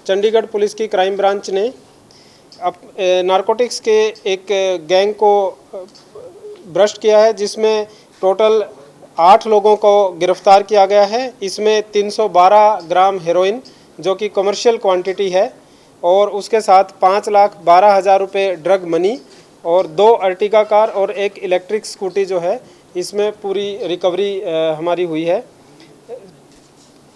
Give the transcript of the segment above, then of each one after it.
Chandigarh police की crime branch ने narcotics के एक गैंग को ब्रस्ट किया है, जिसमें टोटल 8 लोगों को गिरफ्तार किया गया है। इसमें 312 ग्राम हेरोइन जो कि कमर्शियल क्वांटिटी है, और उसके साथ 5,12,000 रुपये ड्रग मनी और 2 अर्टिगा कार और एक इलेक्ट्रिक स्कूटी जो है, इसमें पूरी रिकवरी हमारी हुई है।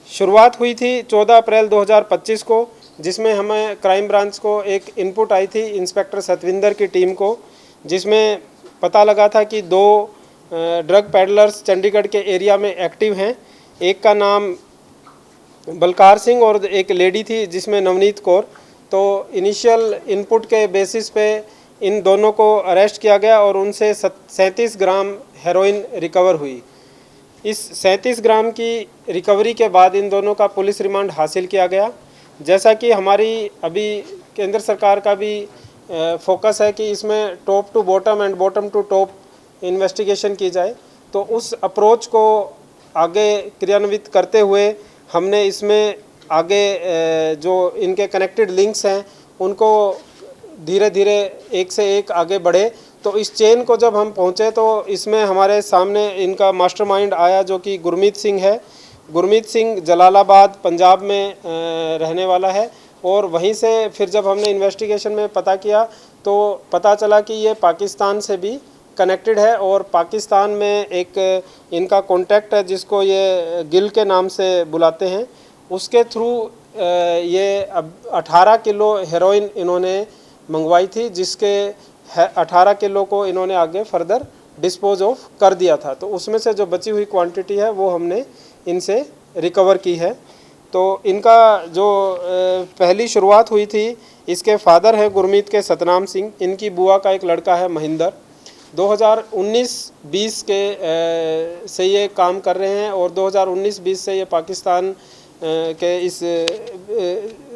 शुरुआत हुई थी 14 अप्रैल 2025 को, जिसमें हमें क्राइम ब्रांच को एक इनपुट आई थी इंस्पेक्टर सतविंदर की टीम को, जिसमें पता लगा था कि 2 ड्रग पैडलर्स चंडीगढ़ के एरिया में एक्टिव हैं। एक का नाम बलकार सिंह और एक लेडी थी जिसमें नवनीत कौर। तो इनिशियल इनपुट के बेसिस पे इन दोनों को अरेस्ट किया गया और उनसे 37 ग्राम हेरोइन रिकवर हुई। इस 37 ग्राम की रिकवरी के बाद इन दोनों का पुलिस रिमांड हासिल किया गया। जैसा कि हमारी अभी केंद्र सरकार का भी फोकस है कि इसमें top to bottom and bottom to top investigation की जाए, तो उस अप्रोच को आगे क्रियान्वित करते हुए हमने इसमें आगे जो इनके कनेक्टेड लिंक्स हैं उनको धीरे धीरे एक से एक आगे बढ़े। तो इस चेन को जब हम पहुँचे तो इसमें हमारे सामने इनका मास्टरमाइंड आया, जो कि गुरमीत सिंह है। गुरमीत सिंह जलालाबाद पंजाब में रहने वाला है, और वहीं से फिर जब हमने इन्वेस्टिगेशन में पता किया तो पता चला कि ये पाकिस्तान से भी कनेक्टेड है, और पाकिस्तान में एक इनका कॉन्टैक्ट है जिसको ये गिल के नाम से बुलाते हैं। उसके थ्रू ये अब 18 किलो हेरोइन इन्होंने मंगवाई थी, जिसके 18 किलो को इन्होंने आगे फर्दर डिस्पोज ऑफ कर दिया था। तो उसमें से जो बची हुई क्वांटिटी है वो हमने इनसे रिकवर की है। तो इनका जो पहली शुरुआत हुई थी, इसके फादर है गुरमीत के सतनाम सिंह, इनकी बुआ का एक लड़का है महिंदर। 2019-20 के से ये काम कर रहे हैं, और 2019-20 से ये पाकिस्तान के इस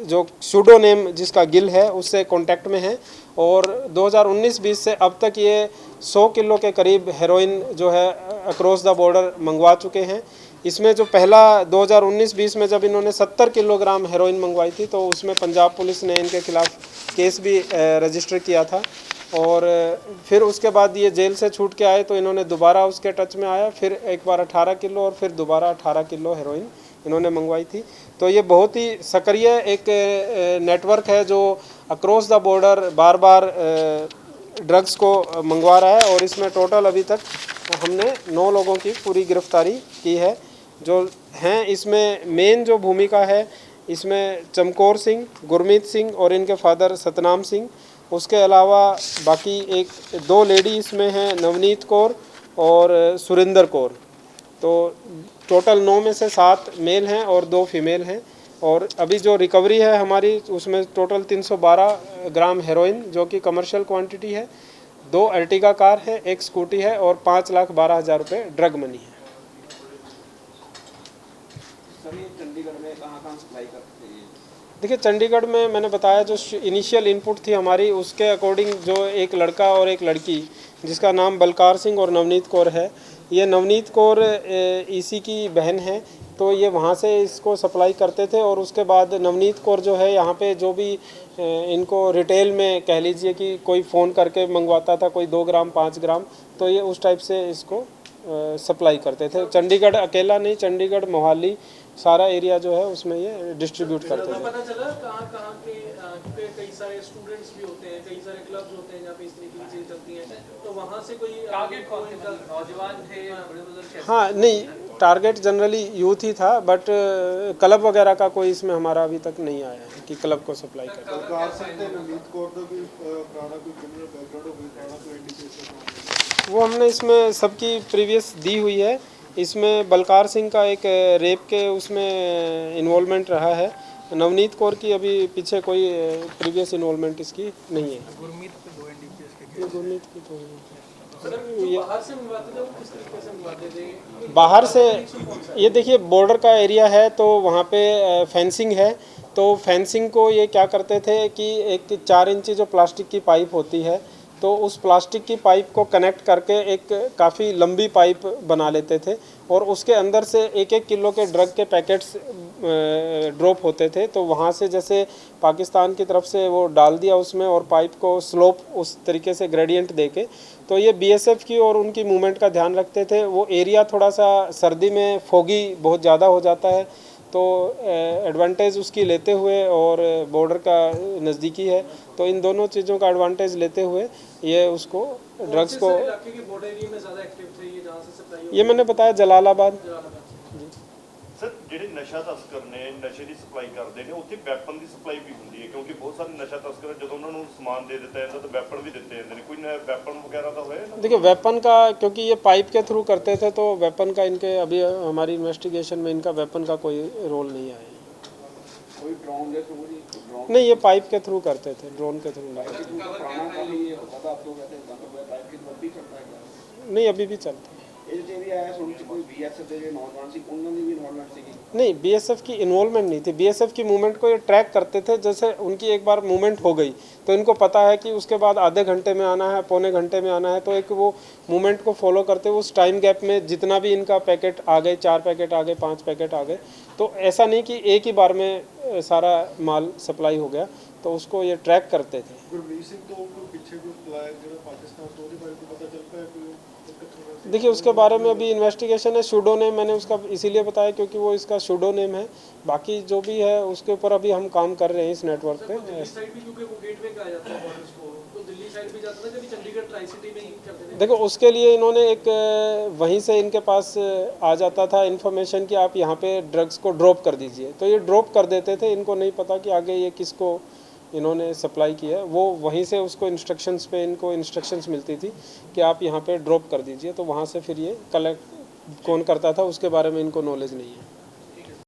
जो सूडो नेम जिसका गिल है उससे कांटेक्ट में है, और 2019-20 से अब तक ये 100 किलो के करीब हेरोइन जो है अक्रॉस द बॉर्डर मंगवा चुके हैं। इसमें जो पहला 2019-20 में जब इन्होंने 70 किलोग्राम हेरोइन मंगवाई थी, तो उसमें पंजाब पुलिस ने इनके खिलाफ केस भी रजिस्टर किया था, और फिर उसके बाद ये जेल से छूट के आए तो इन्होंने दोबारा उसके टच में आया, फिर एक बार 18 किलो और फिर दोबारा 18 किलो हेरोइन इन्होंने मंगवाई थी। तो ये बहुत ही सक्रिय एक नेटवर्क है जो across the border bar bar drugs को मंगवा रहा है, और इसमें टोटल अभी तक हमने 9 लोगों की पूरी गिरफ्तारी की है जो हैं। इसमें मेन जो भूमिका है इसमें चमकौर सिंह, गुरमीत सिंह और इनके फादर सतनाम सिंह। उसके अलावा बाकी 2 लेडी इसमें हैं, नवनीत कौर और सुरेंद्र कौर। तो टोटल 9 में से 7 मेल हैं और 2 फीमेल हैं। और अभी जो रिकवरी है हमारी उसमें टोटल 312 ग्राम हेरोइन जो कि कमर्शियल क्वांटिटी है, 2 अर्टिगा कार है, 1 स्कूटी है और 5,12,000 रुपये ड्रग मनी है। चंडीगढ़ में कहाँ सप्लाई करते हैं? देखिए, चंडीगढ़ में मैंने बताया जो इनिशियल इनपुट थी हमारी, उसके अकॉर्डिंग जो एक लड़का और एक लड़की जिसका नाम बलकार सिंह और नवनीत कौर है, ये नवनीत कौर इसी की बहन है, तो ये वहाँ से इसको सप्लाई करते थे। और उसके बाद नवनीत कौर जो है यहाँ पे जो भी इनको रिटेल में कह लीजिए कि कोई फ़ोन करके मंगवाता था, कोई 2 ग्राम 5 ग्राम, तो ये उस टाइप से इसको सप्लाई करते थे। चंडीगढ़ अकेला नहीं, चंडीगढ़ मोहाली सारा एरिया जो है उसमें ये डिस्ट्रीब्यूट करते थे। पता चला कहाँ के कई सारे स्टूडेंट्स भी होते हैं, कई सारे क्लब्स होते हैं जहाँ पे इस तरीके की चीज़ें चलती हैं, तो वहाँ से कोई टारगेट नौजवान थे? हाँ, नहीं, टारगेट जनरली यूथ ही था, बट क्लब वगैरह का कोई इसमें हमारा अभी तक नहीं आया है कि क्लब को सप्लाई करते। वो हमने इसमें सबकी प्रीवियस दी हुई है। इसमें बलकार सिंह का एक रेप के उसमें इन्वॉल्वमेंट रहा है। नवनीत कौर की अभी पीछे कोई प्रीवियस इन्वॉल्वमेंट इसकी नहीं है। गुरमीत की तो बाहर से ये देखिए बॉर्डर का एरिया है, तो वहाँ पे फेंसिंग है, तो फेंसिंग को ये क्या करते थे कि एक 4 इंची जो प्लास्टिक की पाइप होती है, तो उस प्लास्टिक की पाइप को कनेक्ट करके एक काफ़ी लंबी पाइप बना लेते थे, और उसके अंदर से 1-1 किलो के ड्रग के पैकेट्स ड्रॉप होते थे, तो वहाँ से जैसे पाकिस्तान की तरफ से वो डाल दिया उसमें और पाइप को स्लोप उस तरीके से ग्रेडियंट देके, तो ये बीएसएफ की और उनकी मूवमेंट का ध्यान रखते थे। वो एरिया थोड़ा सा सर्दी में फोगी बहुत ज़्यादा हो जाता है, तो एडवांटेज उसकी लेते हुए और बॉर्डर का नज़दीकी है, तो इन दोनों चीज़ों का एडवांटेज लेते हुए ये उसको ड्रग्स को, इलाके के बॉर्डर एरिया में ज़्यादा एक्टिव थे ये, जहाँ से सप्लाई ये मैंने बताया जलालाबाद। ਸਰ ਜਿਹੜੇ ਨਸ਼ਾ ਤਸਕਰ ਨੇ ਨਸ਼ੇ ਦੀ ਸਪਲਾਈ ਕਰਦੇ ਨੇ ਉੱਥੇ ਵੈਪਨ ਦੀ ਸਪਲਾਈ ਵੀ ਹੁੰਦੀ ਹੈ, ਕਿਉਂਕਿ ਬਹੁਤ ਸਾਰੇ ਨਸ਼ਾ ਤਸਕਰ ਜਦੋਂ ਉਹਨਾਂ ਨੂੰ ਸਮਾਨ ਦੇ ਦਿੱਤਾ ਜਾਂਦਾ ਤਾਂ ਵੈਪਨ ਵੀ ਦਿੱਤੇ ਜਾਂਦੇ ਨੇ, ਕੋਈ ਵੈਪਨ ਵਗੈरह ਤਾਂ ਹੋਇਆ ਨਾ? देखिए वेपन का, क्योंकि ये पाइप के थ्रू करते थे तो वेपन का इनके अभी हमारी इन्वेस्टिगेशन में इनका वेपन का कोई रोल नहीं आया। कोई ड्रोन के थ्रू ड्रोन नहीं, ये पाइप के थ्रू करते थे, ड्रोन के थ्रू नहीं। पुराना काम ये होता था, आप लोग कहते हैं पाइप की तरफ भी चलता है? नहीं, अभी भी चलता है। ਇਹ ਤੇ ਵੀ ਆਇਆ ਸੁਣ ਚ ਕੋਈ बीएसएफ ਦੇ ਜਿਹੜੇ नौजवान ਸੀ ਉਹਨਾਂ ਦੀ ਵੀ ਇਨਵੋਲਵਮੈਂਟ ਸੀਗੀ? नहीं, बीएसएफ की इन्वॉल्वमेंट नहीं थी। बीएसएफ की मूवमेंट को ये ट्रैक करते थे, जैसे उनकी एक बार मूवमेंट हो गई तो इनको पता है कि उसके बाद आधे घंटे में आना है, पौने घंटे में आना है, तो एक वो मूवमेंट को फॉलो करते हुए उस टाइम गैप में जितना भी इनका पैकेट आ गए, 4 पैकेट आ गए, 5 पैकेट आ गए, तो ऐसा नहीं कि एक ही बार में सारा माल सप्लाई हो गया, तो उसको ये ट्रैक करते थे। गुरमीत सिंह तो पीछे कोई पलाया जो पाकिस्तान तो उसके बारे में पता चल पाया कोई? देखिए उसके बारे में अभी इन्वेस्टिगेशन है। शूडो नेम मैंने उसका इसीलिए बताया क्योंकि वो इसका शूडो नेम है, बाकी जो भी है उसके ऊपर अभी हम काम कर रहे हैं इस नेटवर्क पे। दिल्ली साइड भी, क्योंकि वो गेटवे का आ जाता है बॉर्डर्स को, तो दिल्ली साइड भी जाता था, कभी चंडीगढ़ ट्राई सिटी में ही करते थे। देखो उसके लिए इन्होंने एक वहीं से इनके पास आ जाता था इन्फॉर्मेशन कि आप यहाँ पे ड्रग्स को ड्रॉप कर दीजिए, तो ये ड्रॉप कर देते थे। इनको नहीं पता कि आगे ये किसको इन्होंने सप्लाई किया है, वो वहीं से उसको इंस्ट्रक्शंस पे इनको इंस्ट्रक्शंस मिलती थी कि आप यहाँ पे ड्रॉप कर दीजिए, तो वहाँ से फिर ये कलेक्ट कौन करता था उसके बारे में इनको नॉलेज नहीं है।